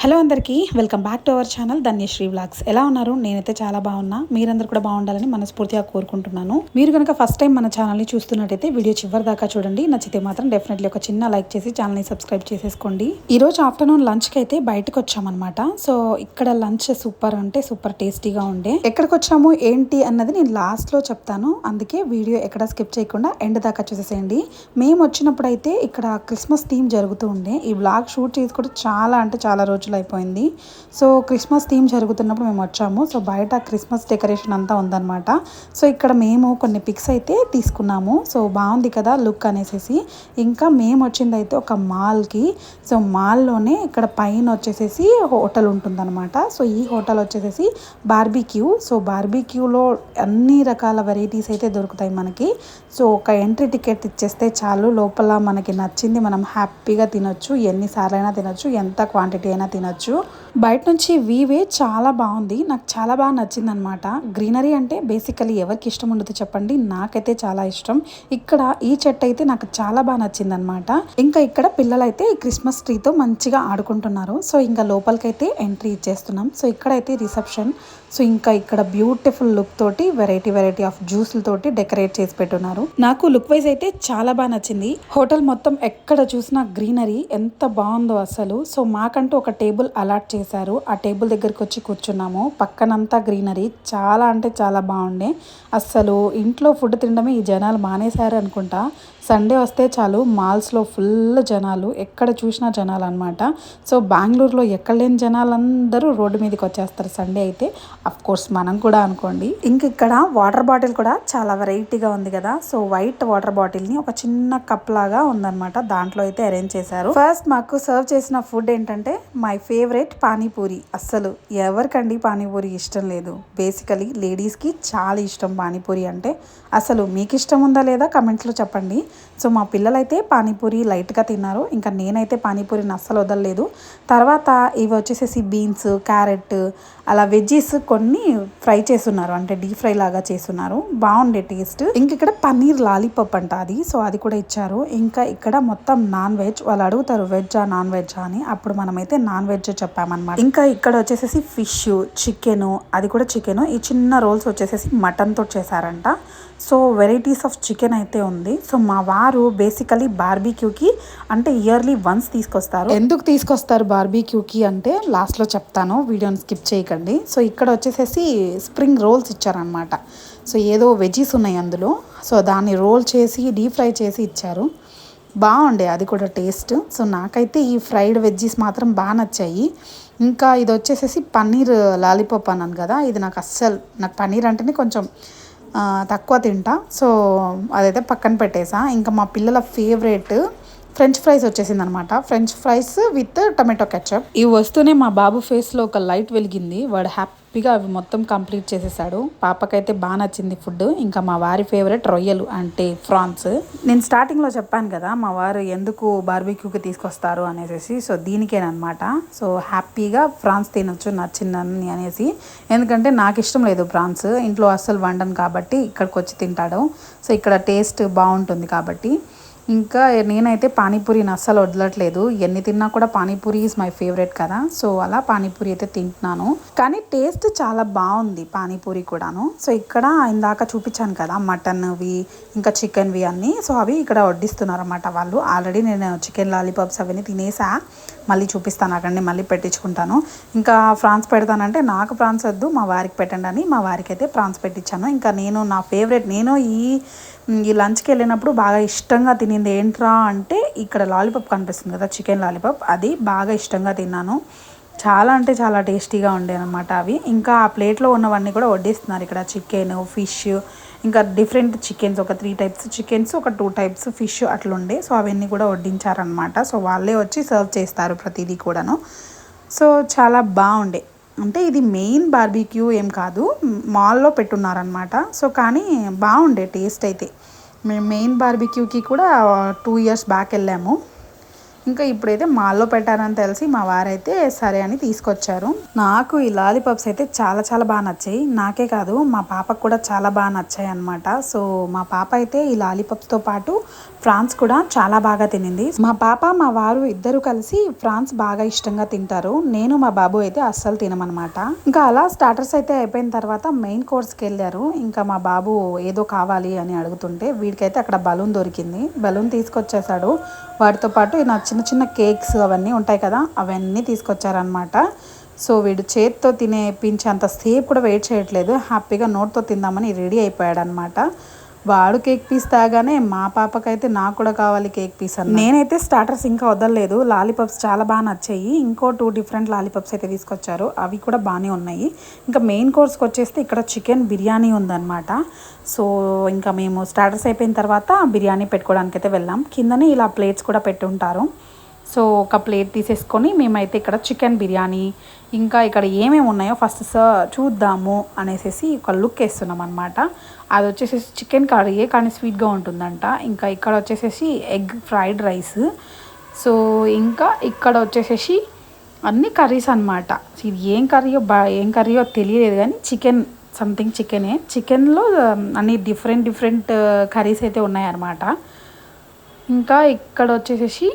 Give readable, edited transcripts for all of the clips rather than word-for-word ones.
Hello అందరికీ welcome back to our channel Dhanyasri vlogs. ఎలా ఉన్నారు? నేనైతే చాలా బాగున్నా. మీరందరూ కూడా బాగుండాలని మనస్ఫూర్తిగా కోరుకుంటున్నాను. మీరు కనుక ఫస్ట్ టైం మన ఛానల్ని చూస్తున్నట్టయితే వీడియో చివరి దాకా చూడండి. నచ్చితే మాత్రం డెఫినెట్లీ ఒక చిన్న లైక్ చేసి ఛానల్ని సబ్స్క్రైబ్ చేసేసుకోండి. ఈ రోజు ఆఫ్టర్నూన్ లంచ్కి అయితే బయటకు వచ్చామన్నమాట. సో ఇక్కడ లంచ్ సూపర్ అంటే సూపర్ టేస్టీగా ఉండే. ఎక్కడికి వచ్చాము ఏంటి అన్నది నేను లాస్ట్లో చెప్తాను. అందుకే వీడియో ఎక్కడ స్కిప్ చేయకుండా ఎండ్ దాకా చూసేసేయండి. మేము వచ్చినప్పుడు అయితే ఇక్కడ క్రిస్మస్ థీమ్ జరుగుతూ ఉండే. ఈ వ్లాగ్ షూట్ చేసి కూడా చాలా అంటే చాలా రోజులు అయిపోయింది. సో క్రిస్మస్ థీమ్ జరుగుతున్నప్పుడు మేము వచ్చాము. సో బయట క్రిస్మస్ డెకరేషన్ అంతా ఉందన్నమాట. సో ఇక్కడ మేము కొన్ని పిక్స్ అయితే తీసుకున్నాము. సో బాగుంది కదా లుక్ అనేసి. ఇంకా మేము వచ్చింది అయితే ఒక మాల్కి. సో మాల్లోనే ఇక్కడ పైన వచ్చేసేసి హోటల్ ఉంటుందన్నమాట. సో ఈ హోటల్ వచ్చేసేసి బార్బీక్యూ. సో బార్బీక్యూలో అన్ని రకాల వెరైటీస్ అయితే దొరుకుతాయి మనకి. సో ఒక ఎంట్రీ టికెట్ ఇచ్చేస్తే చాలు, లోపల మనకి నచ్చింది మనం హ్యాపీగా తినొచ్చు. ఎన్నిసార్లైనా తినొచ్చు, ఎంత క్వాంటిటీ అయినా తినొచ్చు. బయట నుంచి వీవే చాలా బాగుంది. నాకు చాలా బాగా నచ్చింది అనమాట. గ్రీనరీ అంటే బేసికలీ ఎవరికి ఇష్టం ఉండదు చెప్పండి, నాకైతే చాలా ఇష్టం. ఇక్కడ ఈ చెట్టు అయితే నాకు చాలా బాగా నచ్చింది అనమాట. ఇంకా ఇక్కడ పిల్లలైతే ఈ క్రిస్మస్ ట్రీతో మంచిగా ఆడుకుంటున్నారు. సో ఇంకా లోపలికైతే ఎంట్రీ ఇచ్చేస్తున్నాం. సో ఇక్కడైతే రిసెప్షన్. సో ఇంకా ఇక్కడ బ్యూటిఫుల్ లుక్ తోటి వెరైటీ ఆఫ్ జ్యూస్లతోటి డెకరేట్ చేసి పెట్టున్నారు. నాకు లుక్ వైజ్ అయితే చాలా బాగా నచ్చింది. హోటల్ మొత్తం ఎక్కడ చూసినా గ్రీనరీ ఎంత బాగుందో అసలు. సో మాకంటూ ఒక టేబుల్ అలాట్ చేశారు. ఆ టేబుల్ దగ్గరికి వచ్చి కూర్చున్నాము. పక్కనంతా గ్రీనరీ చాలా అంటే చాలా బాగుండే. అస్సలు ఇంట్లో ఫుడ్ తినడమే ఈ జనాలు మానేశారు అనుకుంటా. సండే వస్తే చాలు మాల్స్లో ఫుల్ జనాలు, ఎక్కడ చూసినా జనాలు అనమాట. సో బెంగళూరులో ఎక్కడ లేని జనాలందరూ రోడ్డు మీదకి వచ్చేస్తారు సండే అయితే. అఫ్ కోర్స్ మనం కూడా అనుకోండి. ఇంక ఇక్కడ వాటర్ బాటిల్ కూడా చాలా వెరైటీగా ఉంది కదా. సో వైట్ వాటర్ బాటిల్ని ఒక చిన్న కప్ లాగా ఉందన్నమాట, దాంట్లో అయితే అరేంజ్ చేశారు. ఫస్ట్ మాకు సర్వ్ చేసిన ఫుడ్ ఏంటంటే మై ఫేవరెట్ పానీపూరి. అస్సలు ఎవరికండి పానీపూరి ఇష్టం లేదు? బేసికలీ లేడీస్కి చాలా ఇష్టం పానీపూరి అంటే. అసలు మీకు ఇష్టం ఉందా లేదా కమెంట్స్లో చెప్పండి. సో మా పిల్లలైతే పానీపూరి లైట్గా తిన్నారు. ఇంకా నేనైతే పానీపూరిని అస్సలు వదలలేదు. తర్వాత ఇవి వచ్చేసేసి బీన్స్, క్యారెట్, అలా వెజ్జీస్ కొన్ని ఫ్రై చేస్తున్నారు, అంటే డీప్ ఫ్రై లాగా చేస్తున్నారు. బాగుండే టేస్ట్. ఇంక ఇక్కడ పన్నీర్ లాలీపాప్ అంట అది. సో అది కూడా ఇచ్చారు. ఇంకా ఇక్కడ మొత్తం నాన్ వెజ్. వాళ్ళు అడుగుతారు వెజ్జా నాన్ వెజ్జా అని, అప్పుడు మనమైతే నాన్ వెజ్ చెప్పామన్నమాట. ఇంకా ఇక్కడ వచ్చేసేసి ఫిష్, చికెను, అది కూడా చికెను. ఈ చిన్న రోల్స్ వచ్చేసేసి మటన్తో చేశారంట. సో వెరైటీస్ ఆఫ్ చికెన్ అయితే ఉంది. సో మా వారు బేసికలీ బార్బీక్యూకి అంటే ఇయర్లీ వన్స్ తీసుకొస్తారు. ఎందుకు తీసుకొస్తారు బార్బీక్యూకి అంటే లాస్ట్లో చెప్తాను, వీడియోని స్కిప్ చేయకండి. సో ఇక్కడ వచ్చేసేసి స్ప్రింగ్ రోల్స్ ఇచ్చారనమాట. సో ఏదో వెజ్జీస్ ఉన్నాయి అందులో. సో దాన్ని రోల్ చేసి డీప్ ఫ్రై చేసి ఇచ్చారు. బాగుండే అది కూడా టేస్ట్. సో నాకైతే ఈ ఫ్రైడ్ వెజ్జీస్ మాత్రం బాగా నచ్చాయి. ఇంకా ఇది వచ్చేసేసి పన్నీర్ లాలీపాప్ అన్నాను కదా, ఇది నాకు పన్నీర్ అంటేనే కొంచెం తక్కువ తింటా. సో అదైతే పక్కన పెట్టేసా. ఇంకా మా పిల్లల ఫేవరెట్ ఫ్రెంచ్ ఫ్రైస్ వచ్చేసింది అనమాట. French fries with tomato ketchup. ఇవి వస్తూనే మా బాబు ఫేస్లో ఒక లైట్ వెలిగింది. వాడు హ్యాపీగా అవి మొత్తం కంప్లీట్ చేసేసాడు. పాపకైతే బాగా నచ్చింది ఫుడ్. ఇంకా మా వారి ఫేవరెట్ రొయ్యలు అంటే ఫ్రాన్స్. నేను స్టార్టింగ్లో చెప్పాను కదా మా వారు ఎందుకు బార్బీక్యూకి తీసుకొస్తారు అనేసి. సో దీనికేనమాట. సో హ్యాపీగా ఫ్రాన్స్ తినొచ్చు నచ్చిందని అనేసి. ఎందుకంటే నాకు ఇష్టం లేదు ప్రాన్స్, ఇంట్లో అస్సలు వండను కాబట్టి ఇక్కడికి వచ్చి తింటాడు. సో ఇక్కడ టేస్ట్ బాగుంటుంది కాబట్టి. ఇంకా నేనైతే పానీపూరిని అస్సలు వదలట్లేదు. ఎన్ని తిన్నా కూడా పానీపూరి ఈజ్ మై ఫేవరెట్ కదా. సో అలా పానీపూరి అయితే తింటున్నాను. కానీ టేస్ట్ చాలా బాగుంది పానీపూరి కూడాను. సో ఇక్కడ ఇందాక చూపించాను కదా మటన్వి ఇంకా చికెన్వి అన్నీ. సో అవి ఇక్కడ వడ్డిస్తున్నారు అన్నమాట వాళ్ళు. ఆల్రెడీ నేను చికెన్ లాలీపాప్స్ అవన్నీ తినేసా. మళ్ళీ చూపిస్తాను అక్కడిని, మళ్ళీ పెట్టించుకుంటాను. ఇంకా ఫ్రాన్స్ పెడతానంటే నాకు ఫ్రాన్స్ వద్దు, మా వారికి పెట్టండి అని మా వారికి అయితే ఫ్రాన్స్ పెట్టించాను. ఇంకా నేను నా ఫేవరెట్, నేను ఈ లంచ్కి వెళ్ళినప్పుడు బాగా ఇష్టంగా తినింది ఏంట్రా అంటే ఇక్కడ లాలీపాప్ కనిపిస్తుంది కదా, చికెన్ లాలీపాప్, అది బాగా ఇష్టంగా తిన్నాను. చాలా అంటే చాలా టేస్టీగా ఉండే అనమాట అవి. ఇంకా ఆ ప్లేట్లో ఉన్నవన్నీ కూడా వడ్డిస్తున్నారు ఇక్కడ. చికెన్, ఫిష్, ఇంకా డిఫరెంట్ చికెన్స్, ఒక 3 టైప్స్ చికెన్స్, ఒక 2 టైప్స్ ఫిష్ అట్లుండే. సో అవన్నీ కూడా వడ్డించారనమాట. సో వాళ్ళే వచ్చి సర్వ్ చేస్తారు ప్రతిదీ కూడాను. సో చాలా బాగుండే. అంటే ఇది మెయిన్ బార్బీక్యూ ఏం కాదు, మాల్లో పెట్టున్నారనమాట. సో కానీ బాగుండే టేస్ట్ అయితే. మేము మెయిన్ బార్బీక్యూకి కూడా 2 years బ్యాక్ వెళ్ళాము. ఇంకా ఇప్పుడైతే మాల్లో పెట్టారని తెలిసి మా వారైతే సరే అని తీసుకొచ్చారు. నాకు ఈ లాలీపాప్స్ అయితే చాలా చాలా బాగా నచ్చాయి. నాకే కాదు మా పాపకు కూడా చాలా బాగా నచ్చాయి అనమాట. సో మా పాప అయితే ఈ లాలీపాప్స్తో పాటు ఫ్రాన్స్ కూడా చాలా బాగా తినింది. మా పాప మా వారు ఇద్దరు కలిసి ఫ్రాన్స్ బాగా ఇష్టంగా తింటారు. నేను మా బాబు అయితే అస్సలు తినమనమాట. ఇంకా అలా స్టార్టర్స్ అయితే అయిపోయిన తర్వాత మెయిన్ కోర్స్కి వెళ్ళారు. ఇంకా మా బాబు ఏదో కావాలి అని అడుగుతుంటే వీడికైతే అక్కడ బలూన్ దొరికింది. బలూన్ తీసుకొచ్చేసాడు. వాటితో పాటు నా చిన్న చిన్న కేక్స్ అవన్నీ ఉంటాయి కదా, అవన్నీ తీసుకొచ్చారనమాట. సో వీడు చేతితో తినేపించేంత సేపు కూడా వెయిట్ చేయట్లేదు. హ్యాపీగా నోట్తో తిందామని రెడీ అయిపోయాడు అనమాట. వాడు కేక్ పీస్ తాగానే మా పాపకైతే నాకు కూడా కావాలి కేక్ పీస్ అని. నేనైతే స్టార్టర్స్ ఇంకా వదలలేదు. లాలీపాప్స్ చాలా బాగా నచ్చాయి. ఇంకో 2 డిఫరెంట్ లాలీపాప్స్ అయితే తీసుకొచ్చారు. అవి కూడా బాగానే ఉన్నాయి. ఇంకా మెయిన్ కోర్స్కి వచ్చేస్తే ఇక్కడ చికెన్ బిర్యానీ ఉందన్నమాట. సో ఇంకా మేము స్టార్టర్స్ అయిపోయిన తర్వాత బిర్యానీ పెట్టుకోవడానికి అయితే వెళ్ళాం. కిందనే ఇలా ప్లేట్స్ కూడా పెట్టి ఉంటారు. సో ఒక ప్లేట్ తీసేసుకొని మేమైతే ఇక్కడ చికెన్ బిర్యానీ ఇంకా ఇక్కడ ఏమేమి ఉన్నాయో ఫస్ట్ చూద్దాము అనేసి ఒక లుక్ వేస్తున్నాం అనమాట. అది వచ్చేసేసి చికెన్ కర్రీయే కానీ స్వీట్గా ఉంటుందంట. ఇంకా ఇక్కడ వచ్చేసేసి ఎగ్ ఫ్రైడ్ రైస్. సో ఇంకా ఇక్కడ వచ్చేసేసి అన్ని కర్రీస్ అనమాట. ఇది ఏం కర్రీయో తెలియలేదు కానీ చికెన్ సంథింగ్ చికెనే. చికెన్లో అన్ని డిఫరెంట్ కర్రీస్ అయితే ఉన్నాయన్నమాట. ఇంకా ఇక్కడ వచ్చేసేసి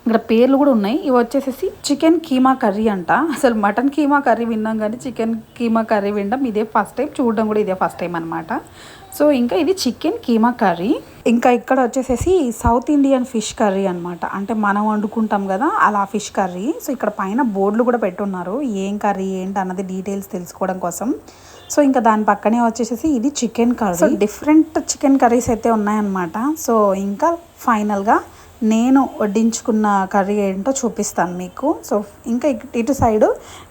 ఇక్కడ పేర్లు కూడా ఉన్నాయి. ఇవి వచ్చేసేసి చికెన్ కీమా కర్రీ అంట. అసలు మటన్ కీమా కర్రీ విన్నాం కానీ చికెన్ కీమా కర్రీ వినడం ఇదే ఫస్ట్ టైం, చూడడం కూడా ఇదే ఫస్ట్ టైం అనమాట. సో ఇంకా ఇది చికెన్ కీమా కర్రీ. ఇంకా ఇక్కడ వచ్చేసేసి సౌత్ ఇండియన్ ఫిష్ కర్రీ అనమాట. అంటే మనం వండుకుంటాం కదా అలా ఫిష్ కర్రీ. సో ఇక్కడ పైన బోర్డులు కూడా పెట్టున్నారు ఏం కర్రీ ఏంటి అన్నది డీటెయిల్స్ తెలుసుకోవడం కోసం. సో ఇంకా దాని పక్కనే వచ్చేసేసి ఇది chicken curry. So different chicken curries అయితే ఉన్నాయన్నమాట. సో ఇంకా ఫైనల్గా నేను వడ్డించుకున్న కర్రీ ఏంటో చూపిస్తాను మీకు. సో ఇంకా ఇటు సైడ్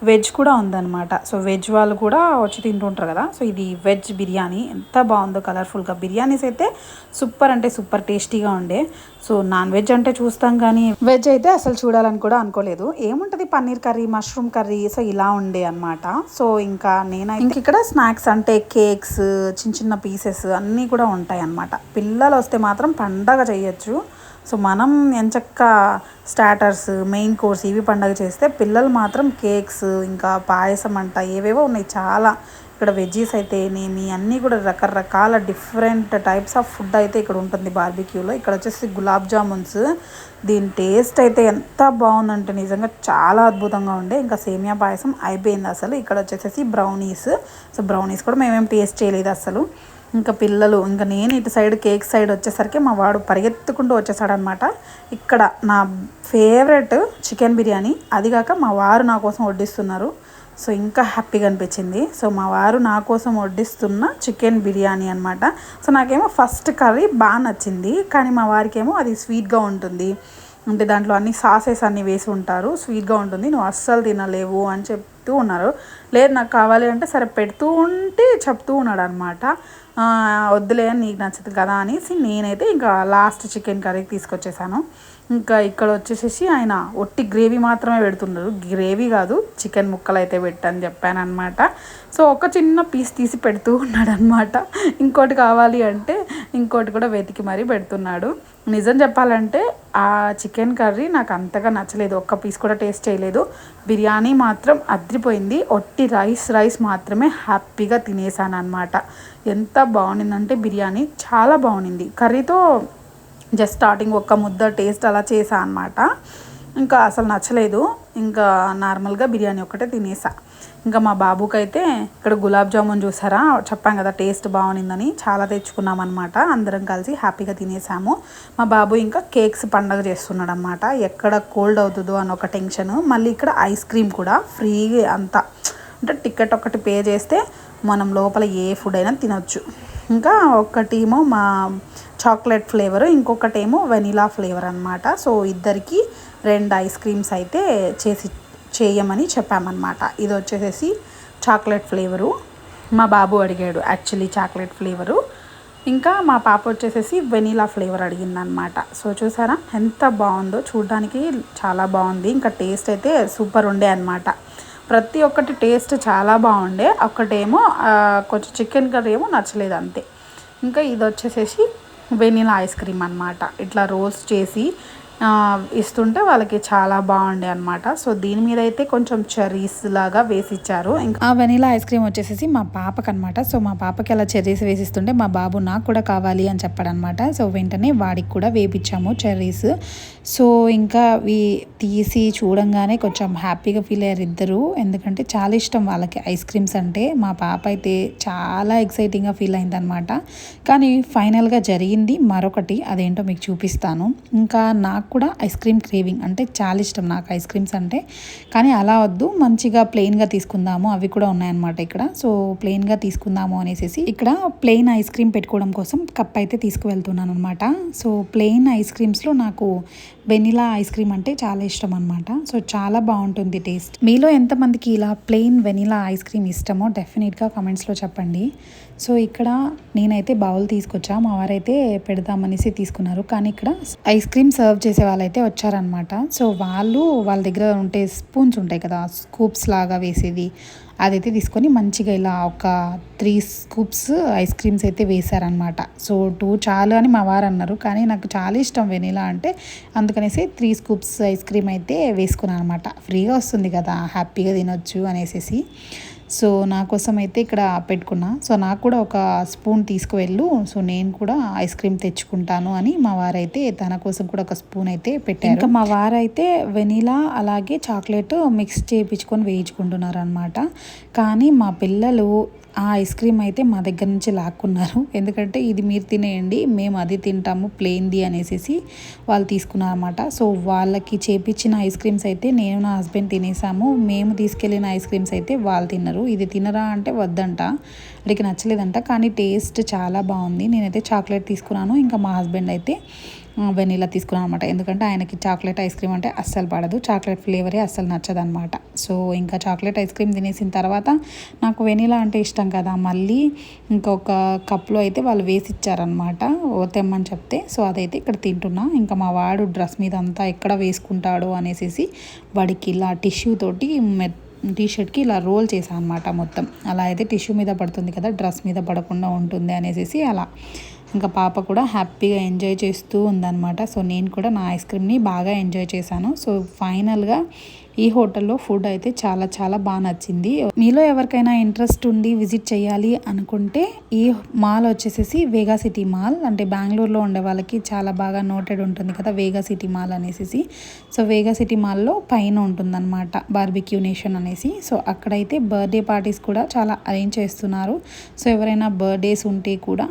వెజ్ కూడా ఉందన్నమాట. సో వెజ్ వాళ్ళు కూడా వచ్చి తింటుంటారు కదా. సో ఇది వెజ్ బిర్యానీ. ఎంత బాగుందో కలర్ఫుల్గా. బిర్యానీస్ అయితే సూపర్ అంటే సూపర్ టేస్టీగా ఉండే. సో నాన్ వెజ్ అంటే చూస్తాం కానీ వెజ్ అయితే అసలు చూడాలని కూడా అనుకోలేదు. ఏముంటుంది paneer curry, mushroom curry, so ఇలా ఉండే అనమాట. సో ఇంకా ఇంక ఇక్కడ స్నాక్స్ అంటే కేక్స్, చిన్న పీసెస్ అన్నీ కూడా ఉంటాయి అన్నమాట. పిల్లలు వస్తే మాత్రం పండగ చేయొచ్చు. సో మనం ఎంచక్క స్టార్టర్స్, మెయిన్ కోర్స్ ఇవి పండగ చేస్తే పిల్లలు మాత్రం కేక్స్ ఇంకా పాయసం అంట ఏవేవో ఉన్నాయి చాలా. ఇక్కడ వెజ్జీస్ అయితే ఏమేమి అన్నీ కూడా రకరకాల డిఫరెంట్ టైప్స్ ఆఫ్ ఫుడ్ అయితే ఇక్కడ ఉంటుంది బార్బిక్యూలో. ఇక్కడ వచ్చేసి గులాబ్ జామున్స్. దీని టేస్ట్ అయితే ఎంత బాగుందంటే నిజంగా చాలా అద్భుతంగా ఉండే. ఇంకా సేమియా పాయసం అయిపోయింది అసలు. ఇక్కడ వచ్చేసేసి బ్రౌనీస్. సో బ్రౌనీస్ కూడా మేమేం టేస్ట్ చేయలేదు అసలు. ఇంకా పిల్లలు ఇంకా నేను ఇటు సైడ్ కేక్ సైడ్ వచ్చేసరికి మా వాడు పరిగెత్తుకుంటూ వచ్చేసాడనమాట. ఇక్కడ నా ఫేవరెట్ చికెన్ బిర్యానీ, అదిగాక మా వారు నా కోసం వడ్డిస్తున్నారు. సో ఇంకా హ్యాపీగా అనిపించింది. సో మా వారు నా కోసం వడ్డిస్తున్న చికెన్ బిర్యానీ అనమాట. సో నాకేమో ఫస్ట్ కర్రీ బాగా నచ్చింది, కానీ మా వారికేమో అది స్వీట్గా ఉంటుంది. అంటే దాంట్లో అన్ని సాసెస్ అన్నీ వేసి ఉంటారు, స్వీట్గా ఉంటుంది, నువ్వు అస్సలు తినలేవు అని చెప్తూ ఉన్నారు. లేదు నాకు కావాలి అంటే సరే పెడుతూ ఉంటే చెప్తూ ఉన్నాడు అనమాట. వద్దులే నీకు నచ్చదు కదా అనేసి నేనైతే ఇంకా లాస్ట్ చికెన్ కర్రీకి తీసుకొచ్చేసాను. ఇంకా ఇక్కడ వచ్చేసేసి ఆయన ఒట్టి గ్రేవీ మాత్రమే పెడుతున్నారు. గ్రేవీ కాదు చికెన్ ముక్కలు అయితే పెట్టని చెప్పాను అనమాట. సో ఒక చిన్న పీస్ తీసి పెడుతూ ఉన్నాడు అనమాట. ఇంకోటి కావాలి అంటే ఇంకోటి కూడా వెతికి మరీ పెడుతున్నాడు. నిజం చెప్పాలంటే ఆ చికెన్ కర్రీ నాకు అంతగా నచ్చలేదు. ఒక్క పీస్ కూడా టేస్ట్ చేయలేదు. బిర్యానీ మాత్రం అద్రిపోయింది. ఒట్టి రైస్ మాత్రమే హ్యాపీగా తినేసాను అనమాట. ఎంత బాగుండిందంటే బిర్యానీ చాలా బాగుండింది. కర్రీతో జస్ట్ స్టార్టింగ్ ఒక్క ముద్ద టేస్ట్ అలా చేసా అనమాట. ఇంకా అసలు నచ్చలేదు. ఇంకా నార్మల్గా బిర్యానీ ఒక్కటే తినేసా. ఇంకా మా బాబుకి అయితే ఇక్కడ గులాబ్ జామున్ చూసారా, చెప్పాం కదా టేస్ట్ బాగుండిందని, చాలా తెచ్చుకున్నాం అనమాట. అందరం కలిసి హ్యాపీగా తినేసాము. మా బాబు ఇంకా కేక్స్ పండగ చేస్తున్నాడు అనమాట. ఎక్కడ కోల్డ్ అవుతుందో అని ఒక టెన్షన్. మళ్ళీ ఇక్కడ ఐస్ క్రీమ్ కూడా ఫ్రీ అంతా, అంటే టికెట్ ఒకటి పే చేస్తే మనం లోపల ఏ ఫుడ్ అయినా తినొచ్చు. ఇంకా ఒకటేమో మా చాక్లెట్ ఫ్లేవర్, ఇంకొకటేమో వెనీలా ఫ్లేవర్ అనమాట. సో ఇద్దరికి 2 ఐస్ క్రీమ్స్ అయితే చేయమని చెప్పామన్నమాట. ఇది వచ్చేసేసి చాక్లెట్ ఫ్లేవరు. మా బాబు అడిగాడు యాక్చువల్లీ చాక్లెట్ ఫ్లేవరు. ఇంకా మా పాప వచ్చేసేసి వెనీలా ఫ్లేవర్ అడిగిందనమాట. సో చూసారా ఎంత బాగుందో, చూడడానికి చాలా బాగుంది. ఇంకా టేస్ట్ అయితే సూపర్ ఉండే అనమాట. ప్రతి ఒక్కటి టేస్ట్ చాలా బాగుండే. ఒక్కటేమో కొంచెం చికెన్ కర్రీ ఏమో నచ్చలేదు అంతే. ఇంకా ఇది వచ్చేసేసి వెనీలా ఐస్ క్రీమ్ అనమాట. ఇట్లా రోస్ట్ చేసి ఇస్తుంటే వాళ్ళకి చాలా బాగుండే అనమాట. సో దీని మీద అయితే కొంచెం చెర్రీస్ లాగా వేసి ఇచ్చారు. ఇంకా ఆ వెనీలా ఐస్ క్రీమ్ వచ్చేసి మా పాపకి అనమాట. సో మా పాపకి అలా చెర్రీస్ వేసిస్తుంటే మా బాబు నాకు కూడా కావాలి అని చెప్పాడనమాట. సో వెంటనే వాడికి కూడా వేపించాము చెర్రీస్. సో ఇంకా తీసి చూడంగానే కొంచెం హ్యాపీగా ఫీల్ అయ్యారు ఇద్దరు. ఎందుకంటే చాలా ఇష్టం వాళ్ళకి ఐస్ క్రీమ్స్ అంటే. మా పాప అయితే చాలా ఎక్సైటింగ్గా ఫీల్ అయిందనమాట. కానీ ఫైనల్గా జరిగింది మరొకటి, అదేంటో మీకు చూపిస్తాను. ఇంకా నాకు కూడా ఐస్ క్రీమ్ క్రేవింగ్ అంటే చాలా ఇష్టం నాకు ఐస్ క్రీమ్స్ అంటే. కానీ అలా వద్దు, మంచిగా ప్లెయిన్గా తీసుకుందాము, అవి కూడా ఉన్నాయన్నమాట ఇక్కడ. సో ప్లెయిన్గా తీసుకుందాము అనేసి ఇక్కడ ప్లెయిన్ ఐస్ క్రీమ్ పెట్టుకోవడం కోసం కప్ అయితే తీసుకువెళ్తున్నాను అనమాట. సో ప్లెయిన్ ఐస్ క్రీమ్స్లో నాకు వెనిలా ఐస్ క్రీమ్ అంటే చాలా ఇష్టం అనమాట. సో చాలా బాగుంటుంది టేస్ట్. మీలో ఎంతమందికి ఇలా ప్లెయిన్ వెనిలా ఐస్ క్రీమ్ ఇష్టమో డెఫినెట్గా కమెంట్స్లో చెప్పండి. సో ఇక్కడ నేనైతే బౌల్ తీసుకొచ్చా, మా వారైతే పెడదామనేసి తీసుకున్నారు. కానీ ఇక్కడ ఐస్ క్రీమ్ సర్వ్ చేసే వాళ్ళైతే వచ్చారనమాట. సో వాళ్ళ దగ్గర ఉంటే స్పూన్స్ ఉంటాయి కదా, స్కూప్స్ లాగా వేసేది, అదైతే తీసుకొని మంచిగా ఇలా ఒక 3 స్కూప్స్ ఐస్ క్రీమ్స్ అయితే వేశారనమాట. సో 2 చాలు అని మా వారు అన్నారు. కానీ నాకు చాలా ఇష్టం వెనిలా అంటే, అందుకనేసి 3 స్కూప్స్ ఐస్ క్రీమ్ అయితే వేసుకున్నాను అనమాట. ఫ్రీగా వస్తుంది కదా, హ్యాపీగా తినొచ్చు అనేసి. సో నా కోసం అయితే ఇక్కడ పెట్టుకున్నా. సో నాకు కూడా ఒక స్పూన్ తీసుకువెళ్ళు, సో నేను కూడా ఐస్ క్రీమ్ తెచ్చుకుంటాను అని మా వారైతే తన కోసం కూడా ఒక స్పూన్ అయితే పెట్టారు. ఇంకా మా వారైతే వెనిలా అలాగే చాక్లెట్ మిక్స్ చేయించుకొని వేయించుకుంటున్నారు అనమాట. కానీ మా పిల్లలు ఆ ఐస్ క్రీమ్ అయితే మా దగ్గర నుంచి లాక్కున్నారు. ఎందుకంటే ఇది మీరు తినేయండి, మేము అది తింటాము ప్లెయిన్ది అనేసి వాళ్ళు తీసుకున్నారు అనమాట. సో వాళ్ళకి చేపించిన ఐస్ క్రీమ్స్ అయితే నేను నా హస్బెండ్ తినేసాము. మేము తీసుకెళ్ళిన ఐస్ క్రీమ్స్ అయితే వాళ్ళు తిన్నారు. ఇది తినరా అంటే వద్దంట, వాడికి నచ్చలేదంట. కానీ టేస్ట్ చాలా బాగుంది. నేనైతే చాక్లెట్ తీసుకున్నాను, ఇంకా మా హస్బెండ్ అయితే వెనీలా తీసుకున్నాను అనమాట. ఎందుకంటే ఆయనకి చాక్లెట్ ఐస్ క్రీమ్ అంటే అస్సలు పడదు, చాక్లెట్ ఫ్లేవరే అస్సలు నచ్చదనమాట. సో ఇంకా చాక్లెట్ ఐస్ క్రీమ్ తినేసిన తర్వాత నాకు వెనీలా అంటే ఇష్టం కదా, మళ్ళీ ఇంకొక కప్లో అయితే వాళ్ళు వేసి ఇచ్చారనమాట తెమ్మని చెప్తే. సో అదైతే ఇక్కడ తింటున్నా. ఇంకా మా వాడు డ్రెస్ మీద అంతా ఎక్కడ వేసుకుంటాడో అనేసి వాడికి ఇలా టిష్యూ తోటి టీషర్ట్కి ఇలా రోల్ చేశాను అనమాట మొత్తం. అలా అయితే టిష్యూ మీద పడుతుంది కదా, డ్రెస్ మీద పడకుండా ఉంటుంది అనేసి అలా. ఇంకా పాప కూడా హ్యాపీగా ఎంజాయ్ చేస్తూ ఉందన్నమాట. సో నేను కూడా నా ఐస్ క్రీమ్ని బాగా ఎంజాయ్ చేశాను. సో ఫైనల్గా ఈ హోటల్లో ఫుడ్ అయితే చాలా చాలా బాగా నచ్చింది. మీలో ఎవరికైనా ఇంట్రెస్ట్ ఉండి విజిట్ చేయాలి అనుకుంటే ఈ మాల్ వచ్చేసి వేగా సిటీ మాల్, అంటే బెంగళూరులో ఉండే వాళ్ళకి చాలా బాగా నోటెడ్ ఉంటుంది కదా వేగా సిటీ మాల్ అనేసి. సో వేగా సిటీ మాల్లో పైన ఉంటుందన్నమాట బార్బిక్యూ నేషన్ అనేసి. సో అక్కడైతే బర్త్డే పార్టీస్ కూడా చాలా అరేంజ్ చేస్తున్నారు. సో ఎవరైనా బర్త్డేస్ ఉంటే కూడా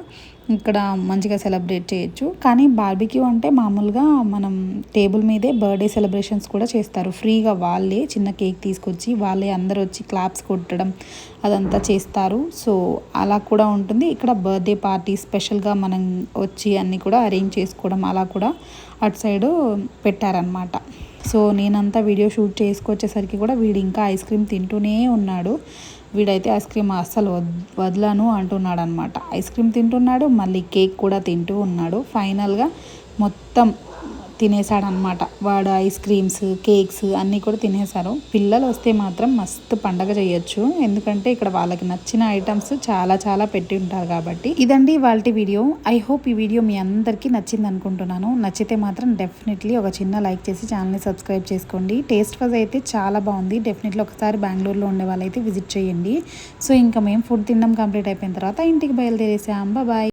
ఇక్కడ మంచిగా సెలబ్రేట్ చేయొచ్చు. కానీ బార్బిక్యూ అంటే మామూలుగా మనం టేబుల్ మీదే బర్త్డే సెలబ్రేషన్స్ కూడా చేస్తారు ఫ్రీగా. వాళ్ళే చిన్న కేక్ తీసుకొచ్చి వాళ్ళే అందరూ వచ్చి క్లాప్స్ కొట్టడం అదంతా చేస్తారు. సో అలా కూడా ఉంటుంది. ఇక్కడ బర్త్డే పార్టీ స్పెషల్గా మనం వచ్చి అన్నీ కూడా అరేంజ్ చేసుకోవడం అలా కూడా అటు సైడు పెట్టారనమాట. సో నేనంతా వీడియో షూట్ చేసుకొచ్చేసరికి కూడా వీడు ఇంకా ఐస్ క్రీమ్ తింటూనే ఉన్నాడు. వీడైతే ఐస్ క్రీమ్ అస్సలు వదలను అంటున్నాడు అనమాట. ఐస్ క్రీమ్ తింటున్నాడు, మళ్ళీ కేక్ కూడా తింటూ ఉన్నాడు. ఫైనల్గా మొత్తం తినేసాడనమాట వాడు. ఐస్ క్రీమ్స్, కేక్స్ అన్నీ కూడా తినేశారు. పిల్లలు వస్తే మాత్రం మస్తు పండగ చేయొచ్చు, ఎందుకంటే ఇక్కడ వాళ్ళకి నచ్చిన ఐటమ్స్ చాలా చాలా పెట్టి ఉంటారు కాబట్టి. ఇదండి వాళ్ళ వీడియో. ఐ హోప్ ఈ వీడియో మీ అందరికీ నచ్చింది అనుకుంటున్నాను. నచ్చితే మాత్రం డెఫినెట్లీ ఒక చిన్న లైక్ చేసి ఛానల్ని సబ్స్క్రైబ్ చేసుకోండి. టేస్ట్ వైజ్ అయితే చాలా బాగుంది. డెఫినెట్లీ ఒకసారి బెంగళూరులో ఉండే వాళ్ళైతే విజిట్ చేయండి. సో ఇంకా మేము ఫుడ్ తినడం కంప్లీట్ అయిపోయిన తర్వాత ఇంటికి బయలుదేరేసాం. బాయ్.